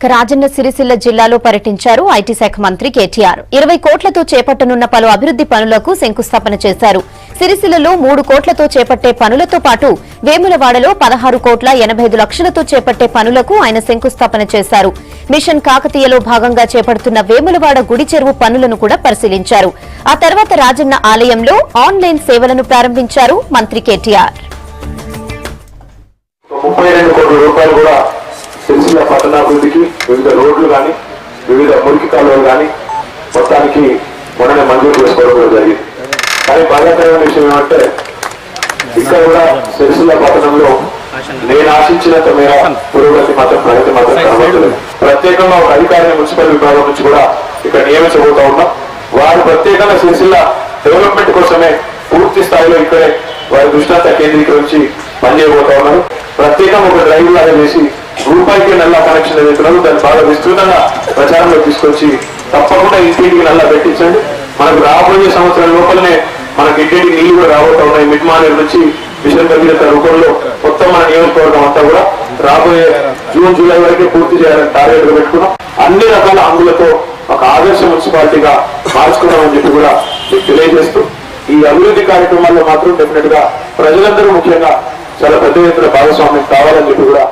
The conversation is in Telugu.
రాజన్న సిరిసిల్ల జిల్లాలో పర్యటించారు ఐటీ శాఖ మంత్రి కేటీఆర్. 20 కోట్లతో చేపట్టనున్న పలు అభివృద్ది పనులకు శంకుస్థాపన చేశారు. సిరిసిల్లలో 3 కోట్లతో చేపట్టే పనులతో పాటు వేములవాడలో 16 కోట్ల 85 లక్షలతో చేపట్టే పనులకు ఆయన శంకుస్థాపన చేశారు. మిషన్ కాకతీయలో భాగంగా చేపడుతున్న వేములవాడ గుడి చెరువు పనులను కూడా పరిశీలించారు. ఆ తర్వాత రాజన్న ఆలయంలో ఆన్లైన్ సేవలను ప్రారంభించారు మంత్రి కేటీఆర్. 32 కోట్ల రూపాయలు కూడా సిరిసిల్ల పట్టణాభివృద్ధికి వివిధ రోడ్లు కానీ వివిధ మురికి కాలువలు కానీ మొత్తానికి మొన్ననే మంజూరు చేసుకోవడం జరిగింది. కానీ బాధాకరమైన విషయం ఏమంటే ఇక్కడ కూడా సిరిసిల్ల పట్టణంలో నేను ఆశించినంత మేర పురోగతి మాత్రం ప్రగతి మాత్రం కనబడలేదు. ప్రత్యేకంగా ఒక అధికారిని మున్సిపల్ విభాగం నుంచి కూడా ఇక్కడ నియమించబోతా ఉన్నాం. వారు ప్రత్యేకంగా సిరిసిల్ల డెవలప్మెంట్ కోసమే పూర్తి స్థాయిలో ఇక్కడే వారి దృష్టి కేంద్రీకరించి పనిచేయబోతా ఉన్నారు. ప్రత్యేకంగా ఒక డ్రైవ్ లాగా చేసి రూపాయికి నల్లా కనెక్షన్ ఏదైతున్నారు దాన్ని బాగా విస్తృతంగా ప్రచారంలో తీసుకొచ్చి తప్పకుండా ఇంటింటికి నల్లా పెట్టించండి. మనకు రాబోయే సంవత్సరం లోపలనే మనకి ఇంటింటికి నీళ్లు కూడా రాబోతా ఉన్నాయి. మిడ్మానేర్ నుంచి మిషన్ భగీరథ రూపంలో మొత్తం మన నియోజకవర్గం అంతా కూడా రాబోయే జూన్ జూలై వరకే పూర్తి చేయాలని టార్గెట్ గా పెట్టుకున్నాం. అన్ని రకాల హంగులతో ఒక ఆదర్శ మున్సిపాలిటీగా మార్చుకున్నామని చెప్పి కూడా మీకు తెలియజేస్తూ ఈ అభివృద్ధి కార్యక్రమాల్లో మాత్రం డెఫినెట్ గా ప్రజలందరూ ముఖ్యంగా చాలా పెద్ద ఎత్తున భాగస్వామ్యం కావాలని చెప్పి కూడా